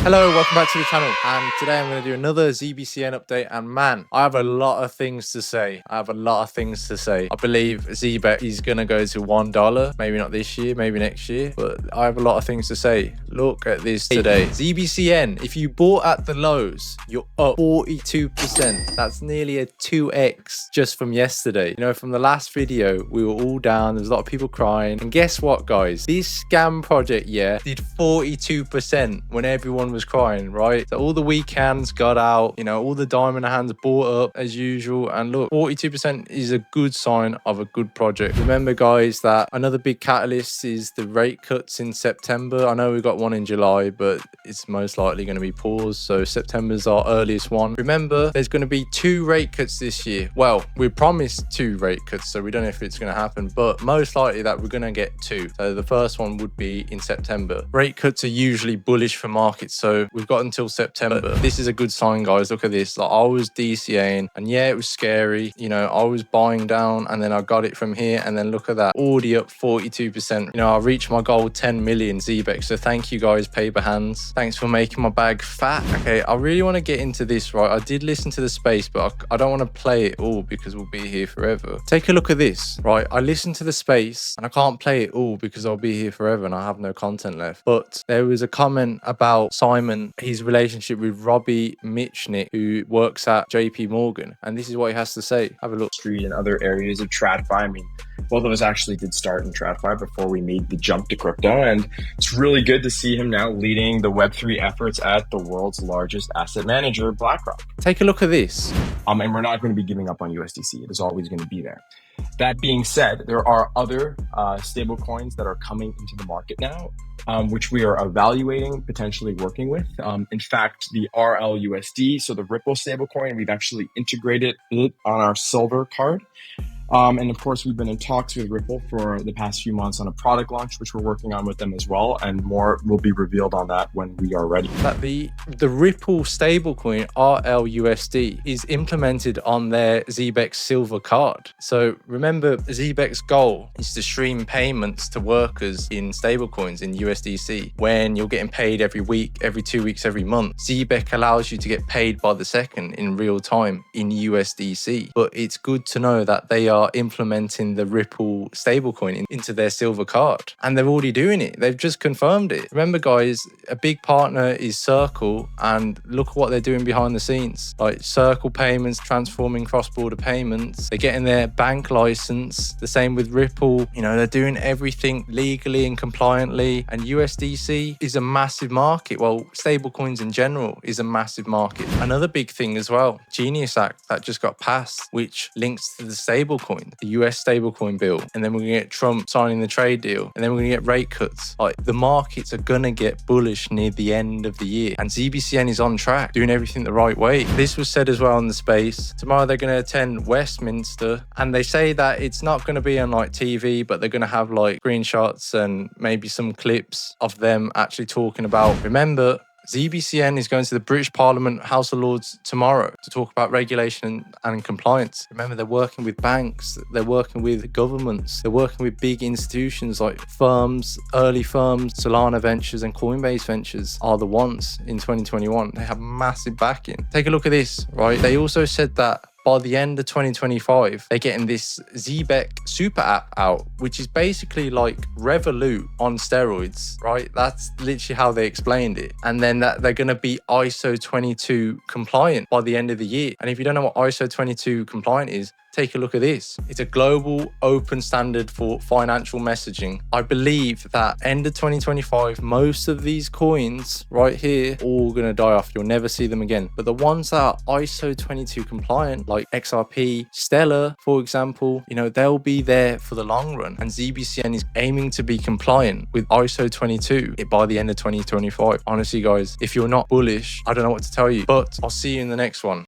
Hello, welcome back to the channel, and today I'm going to do another ZBCN update. And man, I have a lot of things to say. I believe Zebec is going to go to $1, maybe not this year, maybe next year, but I have a lot of things to say. Look at this today. ZBCN, if you bought at the lows, you're up 42%. That's nearly a 2x just from yesterday. You know, from the last video, we were all down. There's a lot of people crying. And guess what, guys? This scam project, did 42% when everyone was crying, right? So all the weak hands got out, you know, all the diamond hands bought up as usual. And look, 42% is a good sign of a good project. Remember, guys, that another big catalyst is the rate cuts in September. I know we got one in July, but it's most likely going to be paused. So September's our earliest one. Remember, there's going to be 2 rate cuts this year. Well, we promised 2 rate cuts, so we don't know if it's going to happen, but most likely that we're going to get 2. So the first one would be in September. Rate cuts are usually bullish for markets, so we've got until September. This is a good sign, guys. Look at this. Like, I was DCAing, and yeah, it was scary. You know, I was buying down, and then I got it from here, and then look at that, already up 42%. You know, I reached my goal 10 million Zebec, so thank you guys, paper hands. Thanks for making my bag fat. Okay, I really want to get into this, right? I did listen to the space, but I don't want to play it all because we'll be here forever. Take a look at this, right? I listened to the space, and I can't play it all because I'll be here forever and I have no content left. But there was a comment about Simon, his relationship with Robbie Mitchnik, who works at JP Morgan, and this is what he has to say. Have a look. Street and other areas of TradFi. I mean, both of us actually did start in TradFi before we made the jump to crypto, and it's really good to see him now leading the Web3 efforts at the world's largest asset manager, Blackrock. Take a look at this. And we're not going to be giving up on USDC. It is always going to be there. That being said, there are other stable coins that are coming into the market now, which we are evaluating, potentially working with. In fact, the RLUSD, so the Ripple stablecoin, we've actually integrated it on our Silver card. And of course, we've been in talks with Ripple for the past few months on a product launch, which we're working on with them as well. And more will be revealed on that when we are ready. That the Ripple stablecoin RLUSD is implemented on their Zebec Silver card. So remember, Zebec's goal is to stream payments to workers in stablecoins in USDC. When you're getting paid every week, every 2 weeks, every month, Zebec allows you to get paid by the second in real time in USDC. But it's good to know that they are implementing the Ripple stablecoin into their Silver card, and they're already doing it. They've just confirmed it. Remember, guys, a big partner is Circle, and look at what they're doing behind the scenes. Like Circle payments, transforming cross-border payments. They're getting their bank license. The same with Ripple. You know, they're doing everything legally and compliantly. And USDC is a massive market. Well, stablecoins in general is a massive market. Another big thing as well, Genius Act that just got passed, which links to the stablecoin, the US stablecoin bill, and then we're gonna get Trump signing the trade deal, and then we're gonna get rate cuts. Like, the markets are gonna get bullish near the end of the year, and ZBCN is on track, doing everything the right way. This was said as well in the space. Tomorrow they're gonna attend Westminster, and they say that it's not gonna be on like TV, but they're gonna have like screenshots and maybe some clips of them actually talking about. Remember, ZBCN is going to the British Parliament House of Lords tomorrow to talk about regulation and compliance. Remember, they're working with banks, they're working with governments, they're working with big institutions like firms, early firms. Solana Ventures and Coinbase Ventures are the ones in 2021. They have massive backing. Take a look at this, right? They also said that by the end of 2025, they're getting this Zebec super app out, which is basically like Revolut on steroids, right? That's literally how they explained it. And then that they're going to be ISO22 compliant by the end of the year. And if you don't know what ISO22 compliant is, take a look at this. It's a global open standard for financial messaging. I believe that end of 2025, most of these coins right here, all gonna die off. You'll never see them again. But the ones that are ISO 22 compliant, like XRP, Stellar, for example, you know, they'll be there for the long run. And ZBCN is aiming to be compliant with ISO 22 by the end of 2025. Honestly, guys, if you're not bullish, I don't know what to tell you. But I'll see you in the next one.